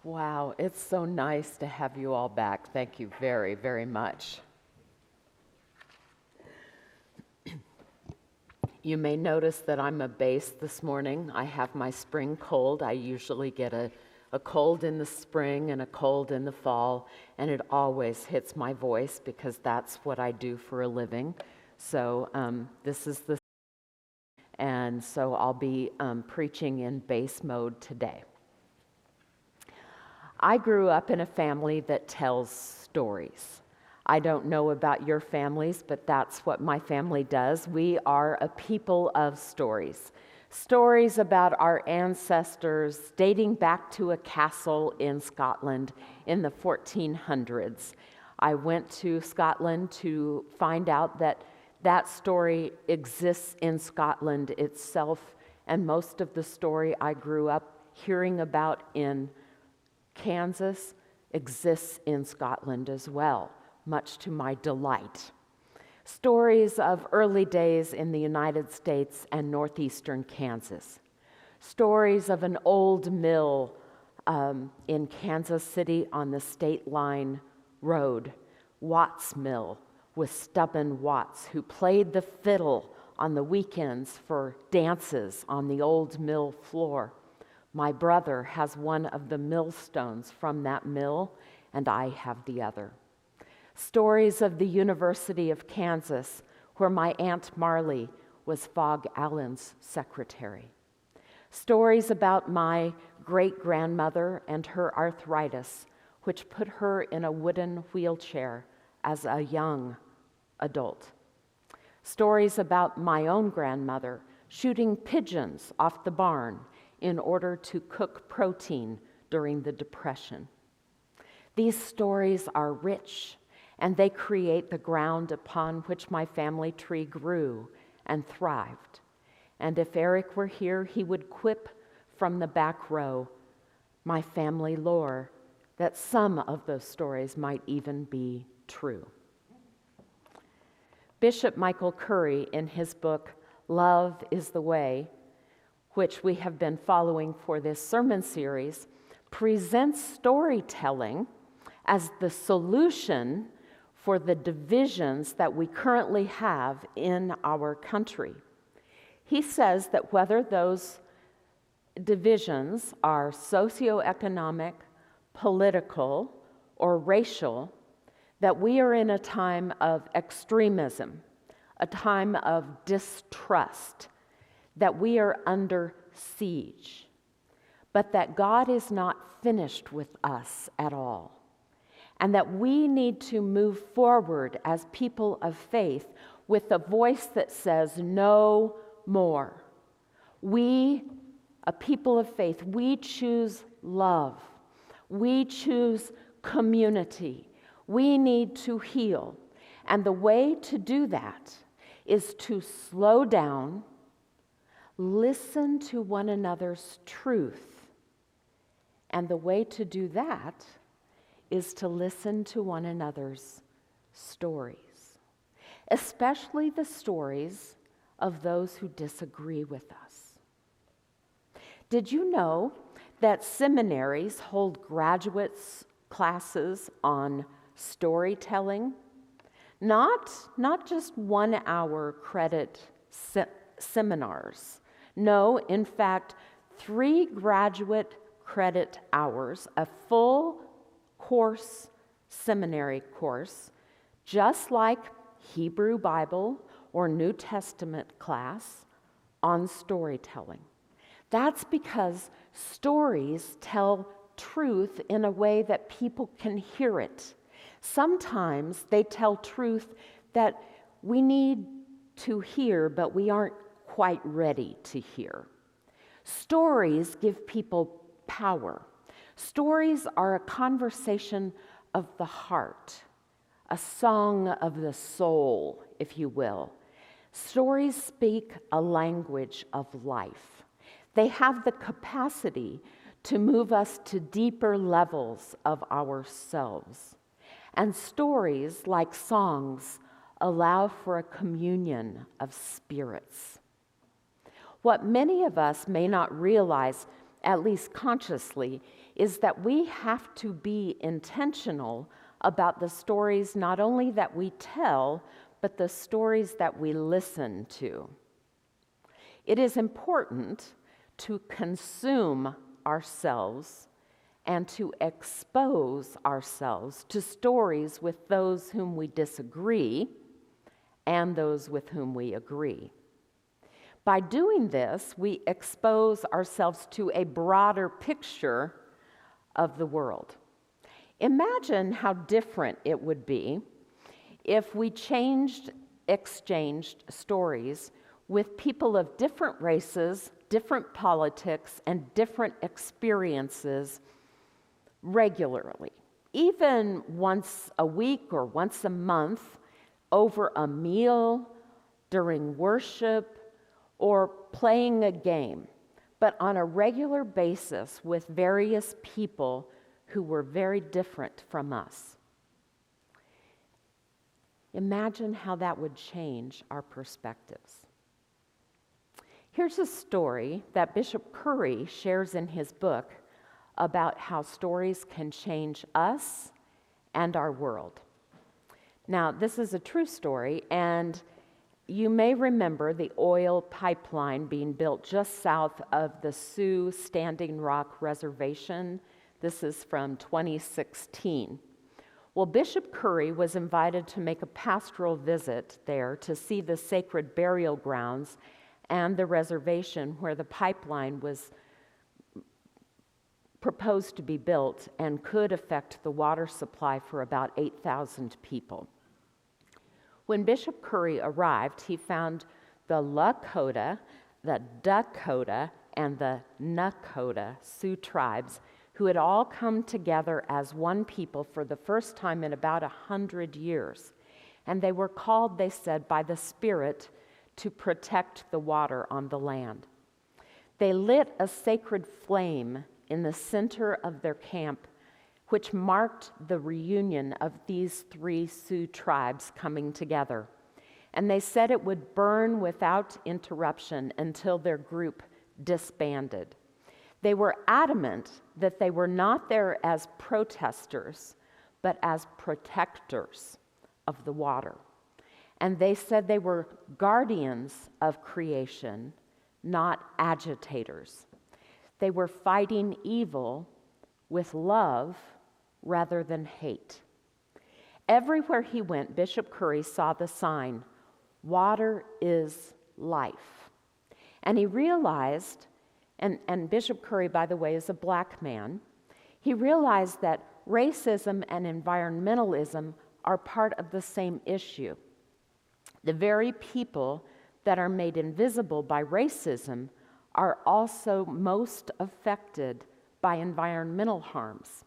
Wow, it's so nice to have you all back. Thank you very, very much. You may notice that I'm a bass this morning. I have my spring cold. I usually get a cold in the spring and a cold in the fall, and it always hits my voice because that's what I do for a living. So and so I'll be preaching in bass mode today. I grew up in a family that tells stories. I don't know about your families, but that's what my family does. We are a people of stories. Stories about our ancestors dating back to a castle in Scotland in the 1400s. I went to Scotland to find out that that story exists in Scotland itself, and most of the story I grew up hearing about in Kansas exists in Scotland as well, much to my delight. Stories of early days in the United States and northeastern Kansas. Stories of an old mill in Kansas City on the State Line Road, Watts Mill, with Stubborn Watts, who played the fiddle on the weekends for dances on the old mill floor. My brother has one of the millstones from that mill, and I have the other. Stories of the University of Kansas, where my Aunt Marley was Fog Allen's secretary. Stories about my great-grandmother and her arthritis, which put her in a wooden wheelchair as a young adult. Stories about my own grandmother shooting pigeons off the barn in order to cook protein during the Depression. These stories are rich, and they create the ground upon which my family tree grew and thrived. And if Eric were here, he would quip from the back row my family lore that some of those stories might even be true. Bishop Michael Curry, in his book, Love is the Way, which we have been following for this sermon series, presents storytelling as the solution for the divisions that we currently have in our country. He says that whether those divisions are socioeconomic, political, or racial, that we are in a time of extremism, a time of distrust, that we are under siege, but that God is not finished with us at all, and that we need to move forward as people of faith with a voice that says, no more. We, a people of faith, we choose love. We choose community. We need to heal. And the way to do that is to slow down, listen to one another's truth. And the way to do that is to listen to one another's stories, especially the stories of those who disagree with us. Did you know that seminaries hold graduates classes on storytelling? Not just 1 hour credit seminars. No, in fact, 3 graduate credit hours, a full course, seminary course, just like Hebrew Bible or New Testament class on storytelling. That's because stories tell truth in a way that people can hear it. Sometimes they tell truth that we need to hear, but we aren't quite ready to hear. Stories give people power. Stories are a conversation of the heart, a song of the soul, if you will. Stories speak a language of life. They have the capacity to move us to deeper levels of ourselves. And stories, like songs, allow for a communion of spirits. What many of us may not realize, at least consciously, is that we have to be intentional about the stories not only that we tell, but the stories that we listen to. It is important to consume ourselves and to expose ourselves to stories with those whom we disagree and those with whom we agree. By doing this, we expose ourselves to a broader picture of the world. Imagine how different it would be if we exchanged stories with people of different races, different politics, and different experiences regularly, even once a week or once a month, over a meal, during worship, or playing a game, but on a regular basis with various people who were very different from us. Imagine how that would change our perspectives. Here's a story that Bishop Curry shares in his book about how stories can change us and our world. Now, this is a true story, and you may remember the oil pipeline being built just south of the Sioux Standing Rock Reservation. This is from 2016. Well, Bishop Curry was invited to make a pastoral visit there to see the sacred burial grounds and the reservation where the pipeline was proposed to be built and could affect the water supply for about 8,000 people. When Bishop Curry arrived, he found the Lakota, the Dakota, and the Nakota Sioux tribes who had all come together as one people for the first time in about 100 years. And they were called, they said, by the Spirit to protect the water on the land. They lit a sacred flame in the center of their camp, which marked the reunion of these three Sioux tribes coming together. And they said it would burn without interruption until their group disbanded. They were adamant that they were not there as protesters, but as protectors of the water. And they said they were guardians of creation, not agitators. They were fighting evil with love rather than hate. Everywhere he went, Bishop Curry saw the sign, "Water is life." And he realized, and Bishop Curry, by the way, is a black man, he realized that racism and environmentalism are part of the same issue. The very people that are made invisible by racism are also most affected by environmental harms.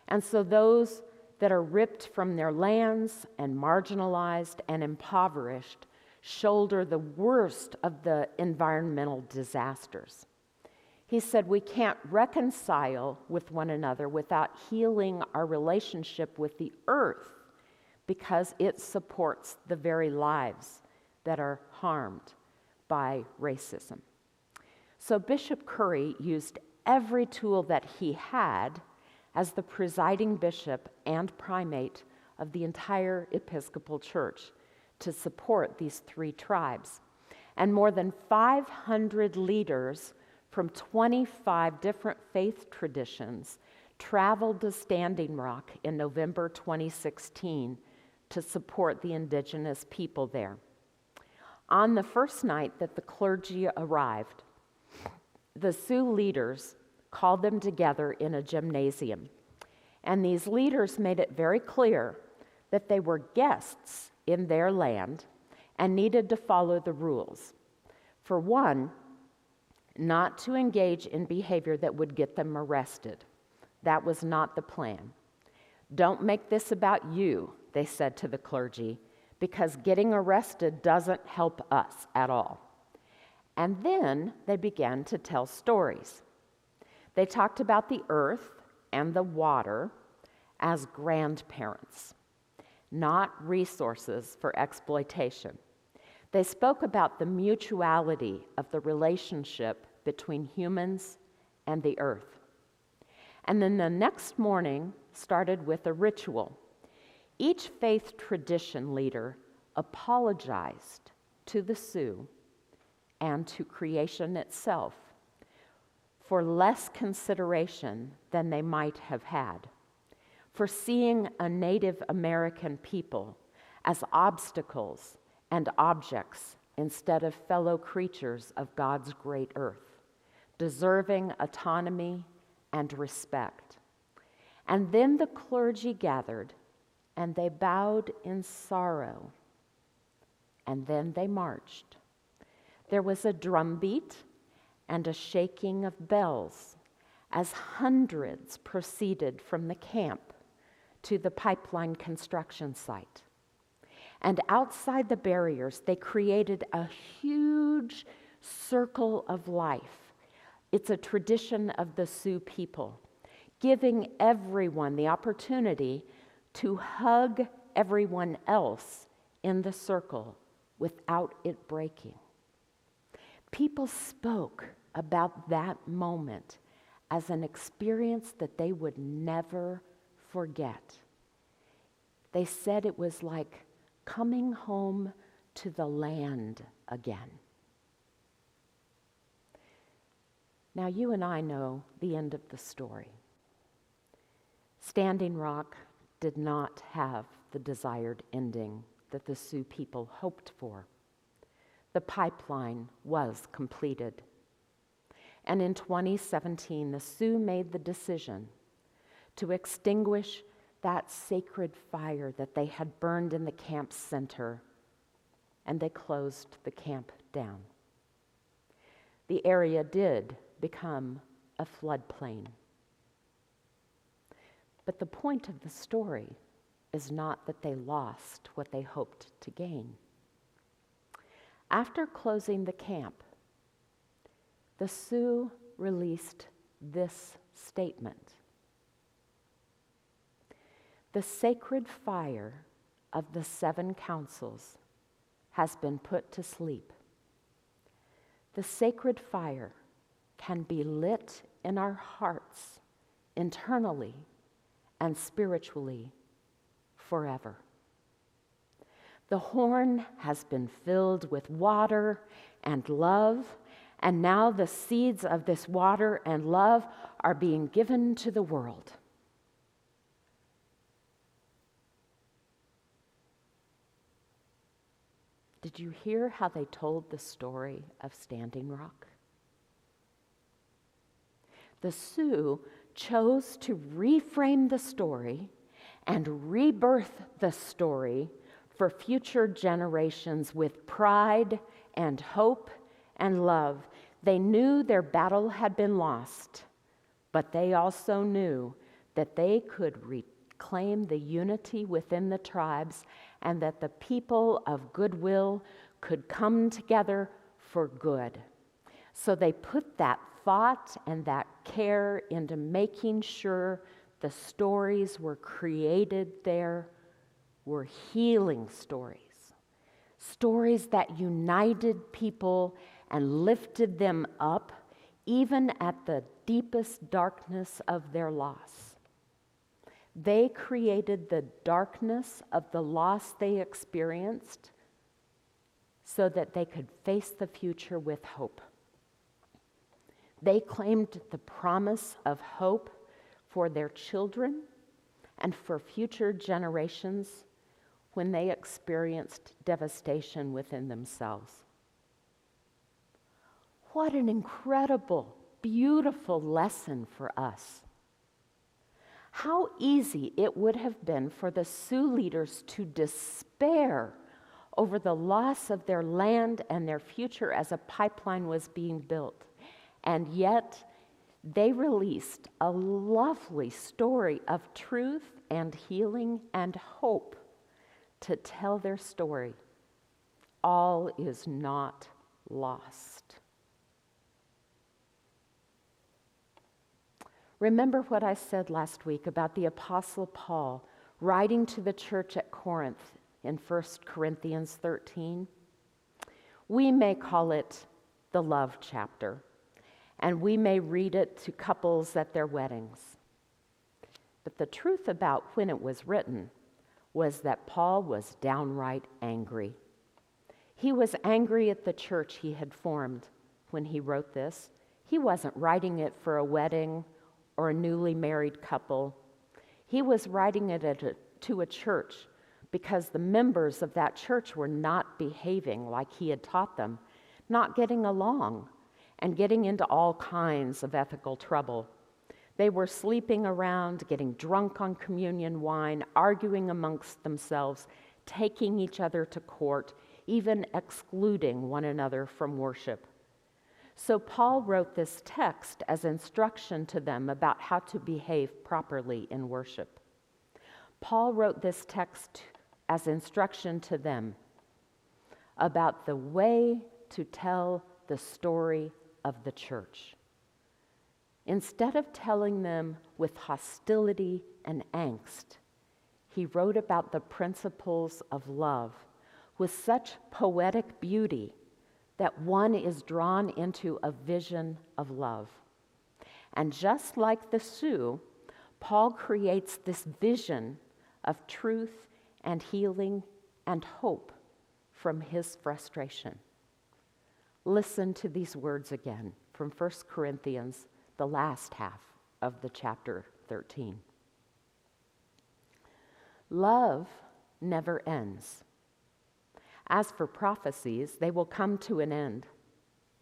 And so those that are ripped from their lands and marginalized and impoverished shoulder the worst of the environmental disasters. He said we can't reconcile with one another without healing our relationship with the earth because it supports the very lives that are harmed by racism. So Bishop Curry used every tool that he had as the presiding bishop and primate of the entire Episcopal Church to support these three tribes. And more than 500 leaders from 25 different faith traditions traveled to Standing Rock in November 2016 to support the indigenous people there. On the first night that the clergy arrived, the Sioux leaders called them together in a gymnasium. And these leaders made it very clear that they were guests in their land and needed to follow the rules. For one, not to engage in behavior that would get them arrested. That was not the plan. Don't make this about you, they said to the clergy, because getting arrested doesn't help us at all. And then they began to tell stories. They talked about the earth and the water as grandparents, not resources for exploitation. They spoke about the mutuality of the relationship between humans and the earth. And then the next morning started with a ritual. Each faith tradition leader apologized to the Sioux and to creation itself for less consideration than they might have had, for seeing a Native American people as obstacles and objects instead of fellow creatures of God's great earth, deserving autonomy and respect. And then the clergy gathered, and they bowed in sorrow, and then they marched. There was a drumbeat and a shaking of bells as hundreds proceeded from the camp to the pipeline construction site. And outside the barriers, they created a huge circle of life. It's a tradition of the Sioux people, giving everyone the opportunity to hug everyone else in the circle without it breaking. People spoke about that moment as an experience that they would never forget. They said it was like coming home to the land again. Now, you and I know the end of the story. Standing Rock did not have the desired ending that the Sioux people hoped for. The pipeline was completed. And in 2017, the Sioux made the decision to extinguish that sacred fire that they had burned in the camp center, and they closed the camp down. The area did become a floodplain. But the point of the story is not that they lost what they hoped to gain. After closing the camp, the Sioux released this statement: "The sacred fire of the 7 councils has been put to sleep. The sacred fire can be lit in our hearts, internally and spiritually, forever. The horn has been filled with water and love, and now the seeds of this water and love are being given to the world." Did you hear how they told the story of Standing Rock? The Sioux chose to reframe the story and rebirth the story for future generations with pride and hope and love. They knew their battle had been lost, but they also knew that they could reclaim the unity within the tribes and that the people of goodwill could come together for good. So they put that thought and that care into making sure the stories were created there were healing stories, stories that united people and lifted them up even at the deepest darkness of their loss. They created the darkness of the loss they experienced so that they could face the future with hope. They claimed the promise of hope for their children and for future generations when they experienced devastation within themselves. What an incredible, beautiful lesson for us. How easy it would have been for the Sioux leaders to despair over the loss of their land and their future as a pipeline was being built. And yet, they released a lovely story of truth and healing and hope to tell their story. All is not lost. Remember what I said last week about the Apostle Paul writing to the church at Corinth in 1 Corinthians 13? We may call it the love chapter, and we may read it to couples at their weddings. But the truth about when it was written was that Paul was downright angry. He was angry at the church he had formed when he wrote this. He wasn't writing it for a wedding or a newly married couple. He was writing it to a church because the members of that church were not behaving like he had taught them, not getting along, and getting into all kinds of ethical trouble. They were sleeping around, getting drunk on communion wine, arguing amongst themselves, taking each other to court, even excluding one another from worship. So Paul wrote this text as instruction to them about how to behave properly in worship. Paul wrote this text as instruction to them about the way to tell the story of the church. Instead of telling them with hostility and angst, he wrote about the principles of love with such poetic beauty that one is drawn into a vision of love. And just like the Sioux, Paul creates this vision of truth and healing and hope from his frustration. Listen to these words again from 1 Corinthians, the last half of the chapter 13. Love never ends. As for prophecies, they will come to an end.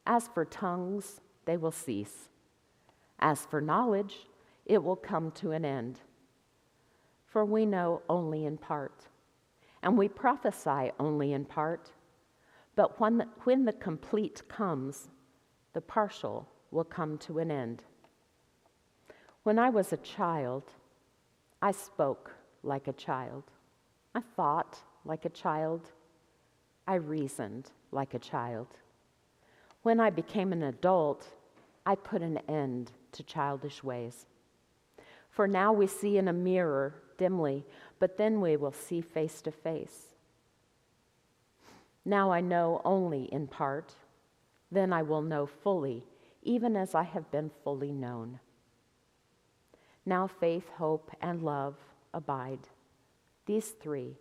As for tongues, they will cease. As for knowledge, it will come to an end. For we know only in part, and we prophesy only in part. But when the complete comes, the partial will come to an end. When I was a child, I spoke like a child. I thought like a child. I reasoned like a child. When I became an adult, I put an end to childish ways. For now we see in a mirror dimly, but then we will see face to face. Now I know only in part, then I will know fully, even as I have been fully known. Now faith, hope, and love abide, these three,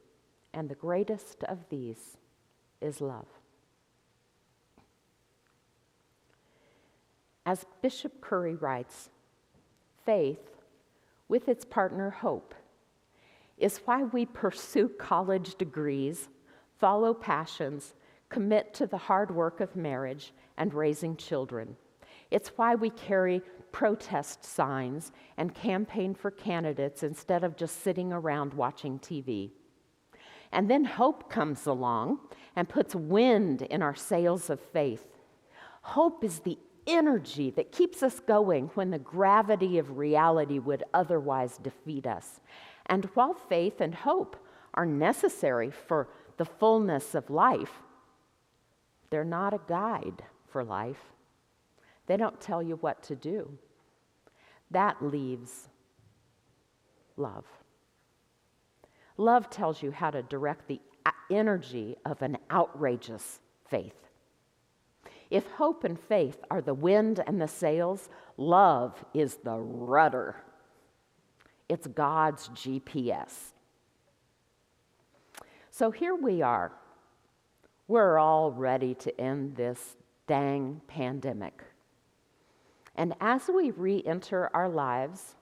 and the greatest of these is love. As Bishop Curry writes, faith, with its partner hope, is why we pursue college degrees, follow passions, commit to the hard work of marriage and raising children. It's why we carry protest signs and campaign for candidates instead of just sitting around watching TV. And then hope comes along and puts wind in our sails of faith. Hope is the energy that keeps us going when the gravity of reality would otherwise defeat us. And while faith and hope are necessary for the fullness of life, they're not a guide for life. They don't tell you what to do. That leaves love. Love tells you how to direct the energy of an outrageous faith. If hope and faith are the wind and the sails, love is the rudder. It's God's GPS. So here we are. We're all ready to end this dang pandemic. And as we re-enter our lives,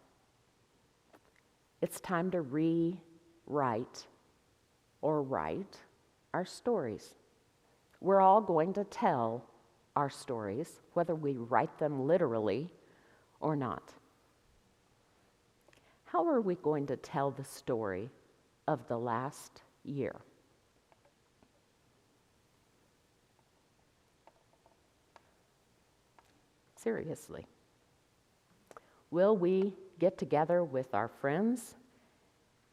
it's time to rewrite or write our stories. We're all going to tell our stories, whether we write them literally or not. How are we going to tell the story of the last year? Seriously. Will we get together with our friends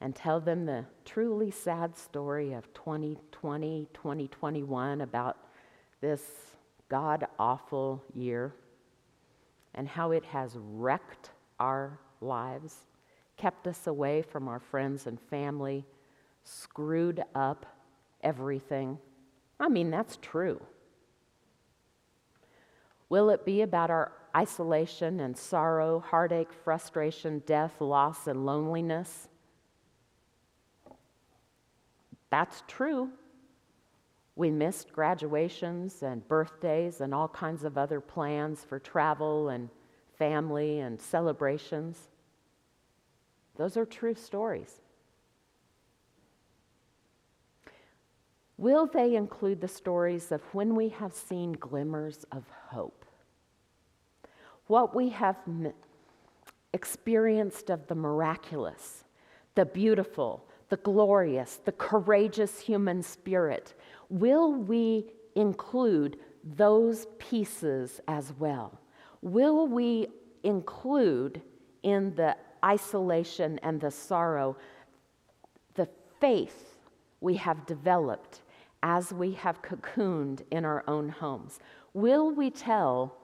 and tell them the truly sad story of 2020, 2021 about this god-awful year and how it has wrecked our lives, kept us away from our friends and family, screwed up everything? I mean, that's true. Will it be about our isolation and sorrow, heartache, frustration, death, loss, and loneliness. That's true. We missed graduations and birthdays and all kinds of other plans for travel and family and celebrations. Those are true stories. Will they include the stories of when we have seen glimmers of hope? What we have experienced of the miraculous, the beautiful, the glorious, the courageous human spirit. Will we include those pieces as well? Will we include in the isolation and the sorrow the faith we have developed as we have cocooned in our own homes? Will we tell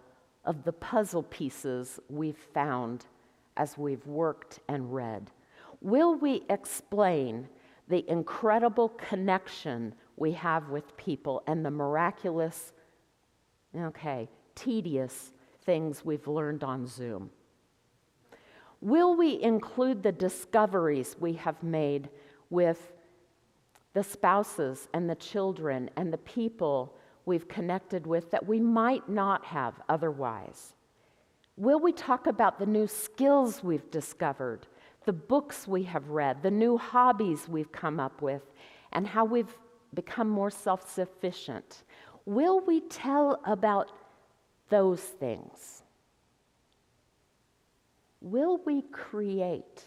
of the puzzle pieces we've found as we've worked and read? Will we explain the incredible connection we have with people and the miraculous, tedious things we've learned on Zoom? Will we include the discoveries we have made with the spouses and the children and the people we've connected with that we might not have otherwise? Will we talk about the new skills we've discovered, the books we have read, the new hobbies we've come up with, and how we've become more self-sufficient? Will we tell about those things? Will we create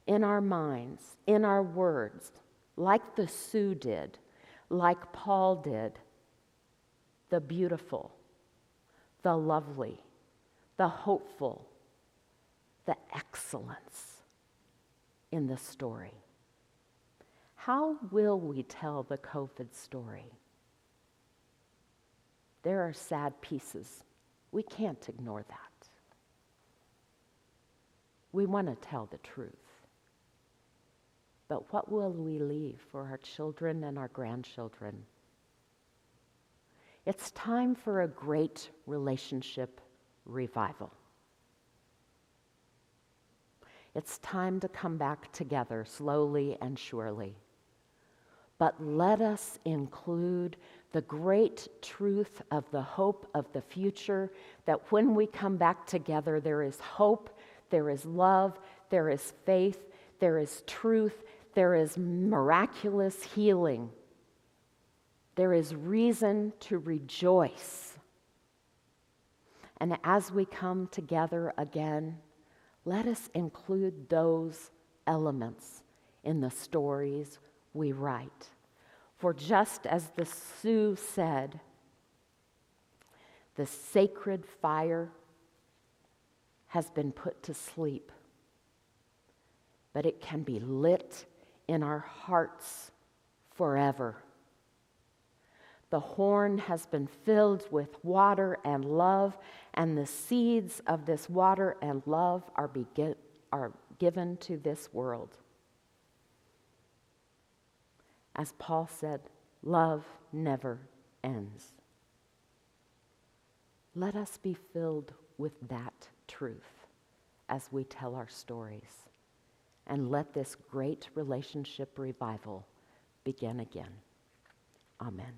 in our minds, in our words, like the Sioux did, like Paul did, the beautiful, the lovely, the hopeful, the excellence in the story? How will we tell the COVID story? There are sad pieces. We can't ignore that. We want to tell the truth. But what will we leave for our children and our grandchildren? It's time for a great relationship revival. It's time to come back together slowly and surely. But let us include the great truth of the hope of the future, that when we come back together, there is hope, there is love, there is faith, there is truth, there is miraculous healing. There is reason to rejoice. And as we come together again, let us include those elements in the stories we write. For just as the Sioux said, the sacred fire has been put to sleep, but it can be lit in our hearts forever. The horn has been filled with water and love, and the seeds of this water and love are given to this world. As Paul said, love never ends. Let us be filled with that truth as we tell our stories, and let this great relationship revival begin again. Amen.